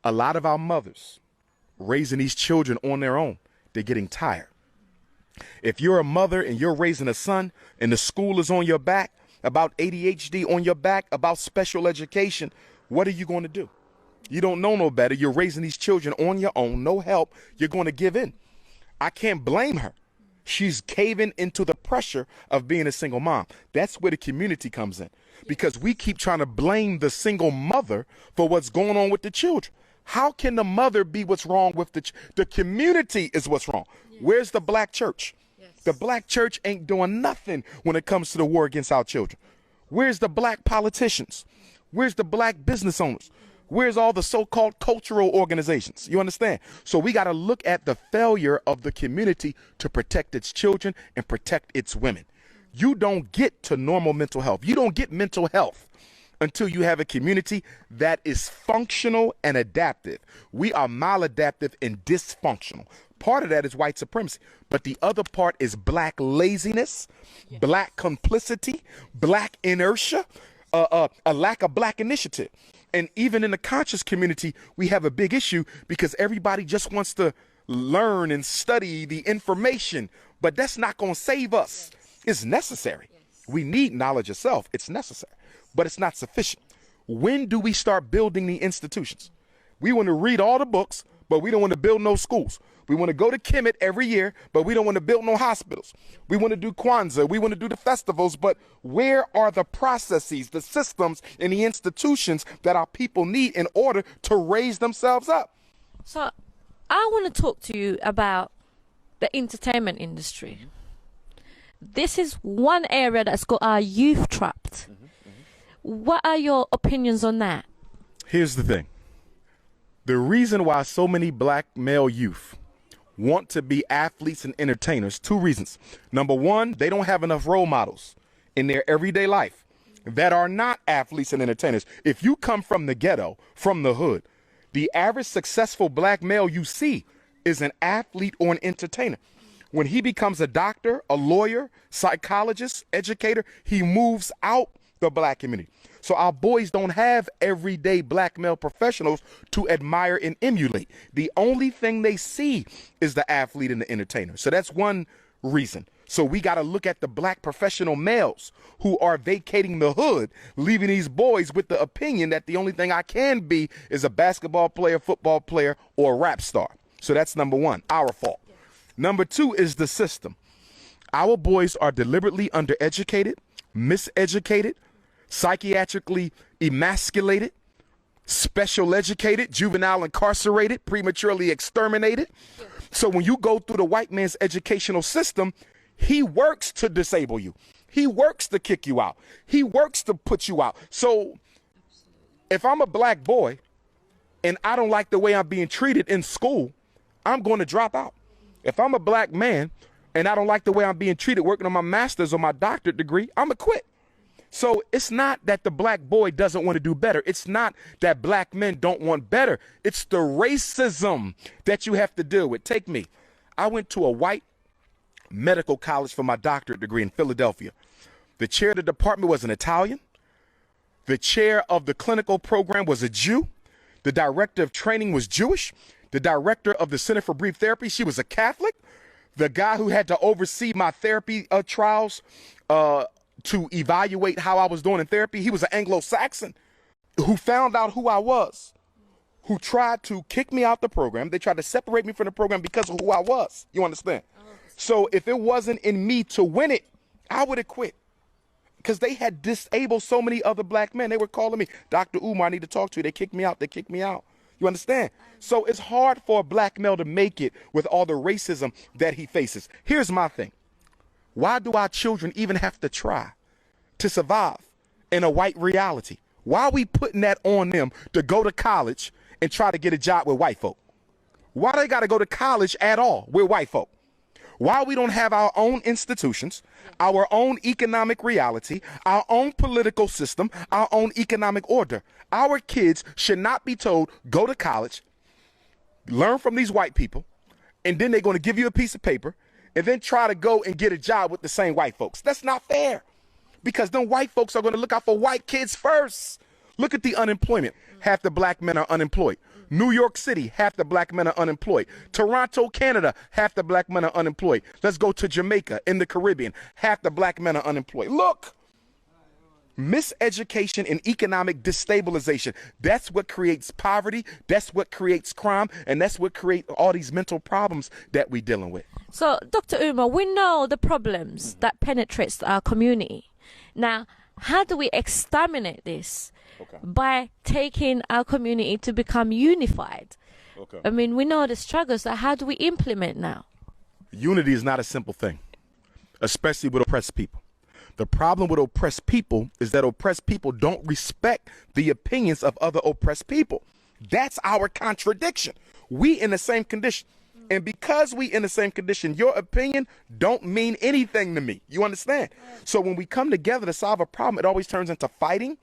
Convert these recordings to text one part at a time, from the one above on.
A lot of our mothers raising these children on their own, they're getting tired. If you're a mother and you're raising a son and the school is on your back, about ADHD on your back, about special education, what are you going to do? You don't know no better. You're raising these children on your own, no help. You're going to give in. I can't blame her. She's caving into the pressure of being a single mom. That's where the community comes in, because we keep trying to blame the single mother for what's going on with the children. How can the mother be what's wrong with the community is what's wrong? Yes. Where's the black church? Yes. The black church ain't doing nothing when it comes to the war against our children. Where's the black politicians? Where's the black business owners? Where's all the so-called cultural organizations? You understand? So we got to look at the failure of the community to protect its children and protect its women. You don't get to normal mental health. You don't get mental health until you have a community that is functional and adaptive. We are maladaptive and dysfunctional. Part of that is white supremacy, but the other part is black laziness, black complicity, black inertia, a lack of black initiative. And even in the conscious community, we have a big issue because everybody just wants to learn and study the information, but that's not going to save us. It's necessary. We need knowledge of self. It's necessary, but it's not sufficient. When do we start building the institutions? We want to read all the books, but we don't want to build no schools. We want to go to Kemet every year, but we don't want to build no hospitals. We want to do Kwanzaa. We want to do the festivals, but where are the processes, the systems, and the institutions that our people need in order to raise themselves up? So I want to talk to you about the entertainment industry. This is one area that's got our youth trapped. What are your opinions on that? Here's the thing. The reason why so many black male youth want to be athletes and entertainers, two reasons. Number one, they don't have enough role models in their everyday life that are not athletes and entertainers. If you come from the ghetto, from the hood, the average successful black male you see is an athlete or an entertainer. When he becomes a doctor, a lawyer, psychologist, educator, he moves out the black community. So our boys don't have everyday black male professionals to admire and emulate. The only thing they see is the athlete and the entertainer. So that's one reason. So we got to look at the black professional males who are vacating the hood, leaving these boys with the opinion that the only thing I can be is a basketball player, football player, or a rap star. So that's number one, our fault. Number two is the system. Our boys are deliberately undereducated, miseducated, psychiatrically emasculated, special educated, juvenile incarcerated, prematurely exterminated. So when you go through the white man's educational system, he works to disable you. He works to kick you out. He works to put you out. So if I'm a black boy and I don't like the way I'm being treated in school, I'm going to drop out. If I'm a black man and I don't like the way I'm being treated working on my master's or my doctorate degree, I'm going to quit. So it's not that the black boy doesn't want to do better. It's not that black men don't want better. It's the racism that you have to deal with. Take me. I went to a white medical college for my doctorate degree in Philadelphia. The chair of the department was an Italian. The chair of the clinical program was a Jew. The director of training was Jewish. The director of the Center for Brief Therapy, she was a Catholic. The guy who had to oversee my therapy trials to evaluate how I was doing in therapy, he was an Anglo-Saxon who found out who I was, who tried to kick me out the program. They tried to separate me from the program because of who I was. You understand? So if it wasn't in me to win it, I would have quit. Because they had disabled so many other black men. They were calling me, Dr.UMAR, I need to talk to you. They kicked me out. They kicked me out. You understand? So it's hard for a black male to make it with all the racism that he faces. Here's my thing. Why do our children even have to try to survive in a white reality? Why are we putting that on them to go to college and try to get a job with white folk? Why they got to go to college at all with white folk? Why we don't have our own institutions, our own economic reality, our own political system, our own economic order? Our kids should not be told, go to college, learn from these white people, and then they're going to give you a piece of paper and then try to go and get a job with the same white folks. That's not fair, because them white folks are going to look out for white kids first. Look at the unemployment. Half the black men are unemployed. New York City, half the black men are unemployed. Toronto, Canada, half the black men are unemployed. Let's go to Jamaica in the Caribbean, half the black men are unemployed. Look, miseducation and economic destabilization, that's what creates poverty, that's what creates crime, and that's what creates all these mental problems that we're dealing with. So, Dr. Umar, we know the problems that penetrates our community. Now, how do we exterminate this? By taking our community to become unified. I mean, we know the struggles, so how do we implement now? Unity is not a simple thing, especially with oppressed people. The problem with oppressed people is that oppressed people don't respect the opinions of other oppressed people. That's our contradiction. We in the same condition. And because we in the same condition, your opinion don't mean anything to me. You understand? So when we come together to solve a problem, it always turns into fighting,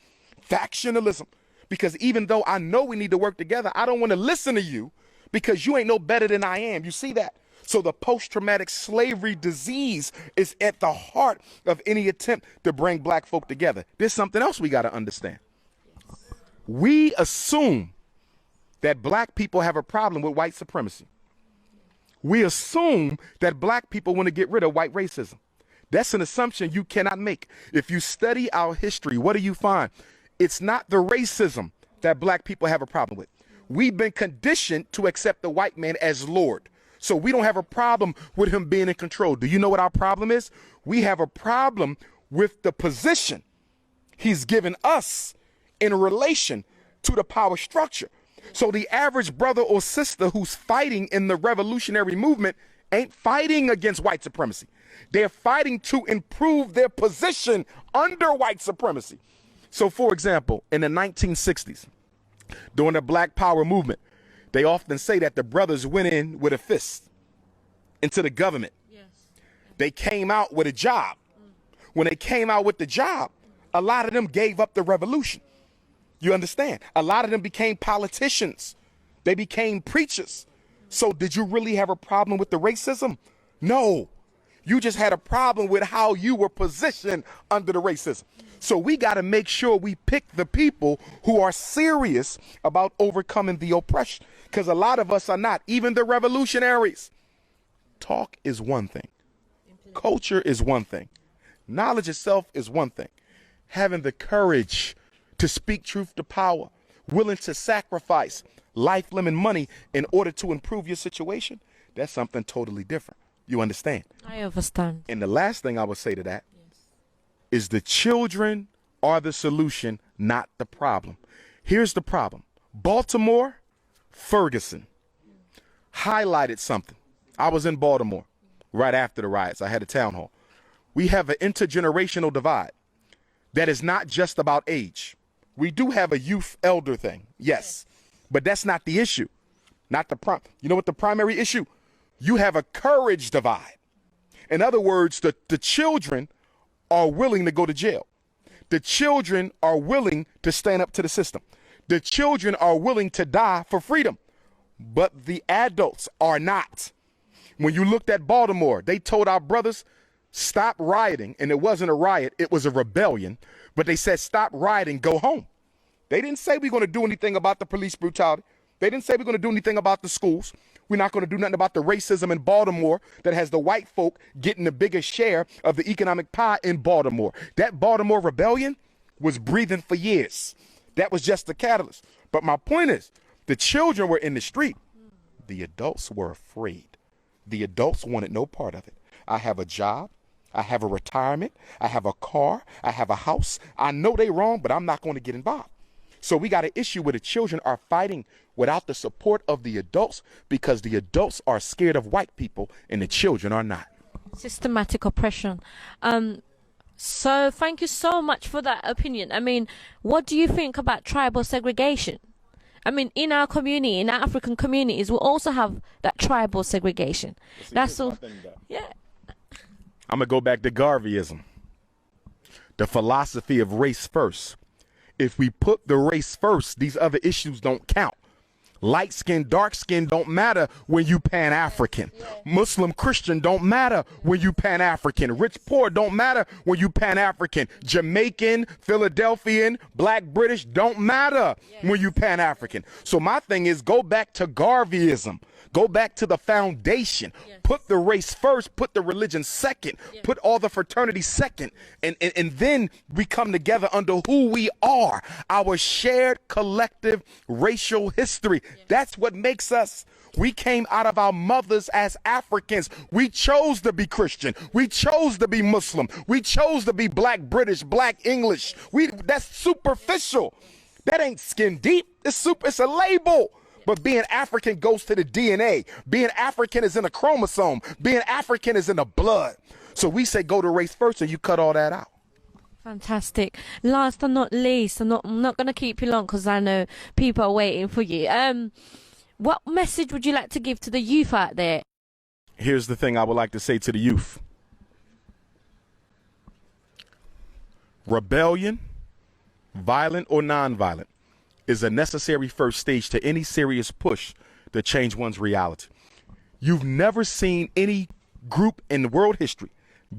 factionalism. Because even though I know we need to work together, I don't want to listen to you because you ain't no better than I am. You see that? So the post-traumatic slavery disease is at the heart of any attempt to bring black folk together. There's something else we got to understand. We assume that black people have a problem with white supremacy. We assume that black people want to get rid of white racism. That's an assumption you cannot make. If you study our history, what do you find? It's not the racism that black people have a problem with. We've been conditioned to accept the white man as Lord. So we don't have a problem with him being in control. Do you know what our problem is? We have a problem with the position he's given us in relation to the power structure. So the average brother or sister who's fighting in the revolutionary movement ain't fighting against white supremacy. They're fighting to improve their position under white supremacy. So, for example, in the 1960s, during the Black Power movement, they often say that the brothers went in with a fist into the government. Yes. They came out with a job. When they came out with the job, a lot of them gave up the revolution. You understand? A lot of them became politicians. They became preachers. So did you really have a problem with the racism? No. You just had a problem with how you were positioned under the racism. So we got to make sure we pick the people who are serious about overcoming the oppression, because a lot of us are not, even the revolutionaries. Talk is one thing. Culture is one thing. Knowledge itself is one thing. Having the courage to speak truth to power, willing to sacrifice life, limb, and money in order to improve your situation, that's something totally different. You understand? I understand. And the last thing I would say to that is the children are the solution, not the problem. Here's the problem. Baltimore, Ferguson highlighted something. I was in Baltimore right after the riots. I had a town hall. We have an intergenerational divide that is not just about age. We do have a youth elder thing, yes, but that's not the issue. Not the you know what the primary issue? You have a courage divide. In other words, the children are willing to go to jail. The children are willing to stand up to the system. The children are willing to die for freedom, but the adults are not. When you looked at Baltimore, they told our brothers, stop rioting, and it wasn't a riot, it was a rebellion, but they said, stop rioting, go home. They didn't say we're going to do anything about the police brutality. They didn't say we're going to do anything about the schools. We're not going to do nothing about the racism in Baltimore that has the white folk getting the biggest share of the economic pie in Baltimore. That Baltimore rebellion was breathing for years. That was just the catalyst. But my point is, the children were in the street. The adults were afraid. The adults wanted no part of it. I have a job. I have a retirement. I have a car. I have a house. I know they wrong, but I'm not going to get involved. So we got an issue where the children are fighting without the support of the adults because the adults are scared of white people and the children are not. Systematic oppression. So thank you so much for that opinion. I mean, what do you think about tribal segregation? I mean, in our community, in our African communities, we also have that tribal segregation. That's all. Yeah. I'm going to go back to garveyism. The philosophy of race first. If we put the race first, these other issues don't count. Light skin, dark skin don't matter when you Pan-African. Muslim, Christian don't matter when you Pan-African. Rich, poor don't matter when you Pan-African. Jamaican, Philadelphian, black, British don't matter when you Pan-African. So my thing is, go back to garveyism. Go back to the foundation. Put the race first, put the religion second, put all the fraternities second, and then we come together under who we are, our shared collective racial history. That's what makes us. We came out of our mothers as Africans. We chose to be Christian. We chose to be Muslim. We chose to be black, British, black, English. That's superficial. That ain't skin deep. It's a label. But being African goes to the DNA. Being African is in a chromosome. Being African is in the blood. So we say go to race first, and you cut all that out. Fantastic. Last but not least, I'm not going to keep you long because I know people are waiting for you. What message would you like to give to the youth out there? Here's the thing I would like to say to the youth. Rebellion, violent or nonviolent, is a necessary first stage to any serious push to change one's reality. You've never seen any group in world history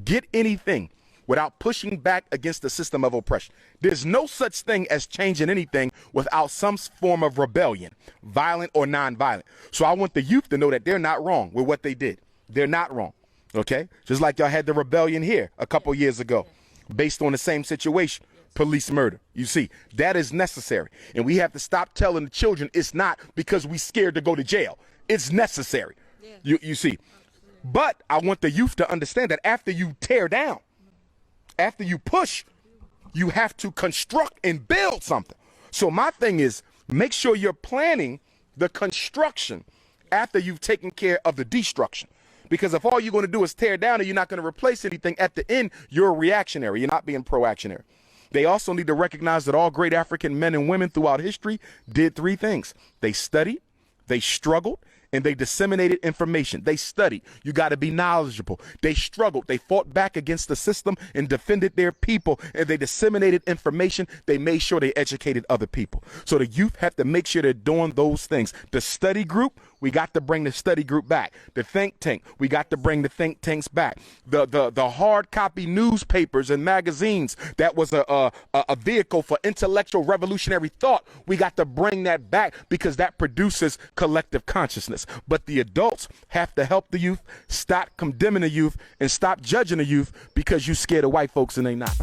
get anything without pushing back against the system of oppression. There's no such thing as changing anything without some form of rebellion, violent or nonviolent. So I want the youth to know that they're not wrong with what they did. They're not wrong, okay? Just like y'all had the rebellion here a couple years ago based on the same situation. Police murder. You see, that is necessary. And we have to stop telling the children it's not because we scared to go to jail. It's necessary. You see. But I want the youth to understand that after you tear down, after you push, you have to construct and build something. So my thing is, make sure you're planning the construction after you've taken care of the destruction. Because if all you're going to do is tear down and you're not going to replace anything, at the end, you're reactionary. You're not being proactionary. They also need to recognize that all great African men and women throughout history did three things. They studied, they struggled, and they disseminated information. They studied. You got to be knowledgeable. They struggled. They fought back against the system and defended their people, and they disseminated information. They made sure they educated other people. So the youth have to make sure they're doing those things. The study group, we got to bring the study group back. The think tank, we got to bring the think tanks back. The hard copy newspapers and magazines, that was a vehicle for intellectual revolutionary thought. We got to bring that back because that produces collective consciousness. But the adults have to help the youth, stop condemning the youth, and stop judging the youth because you scared of white folks and they not.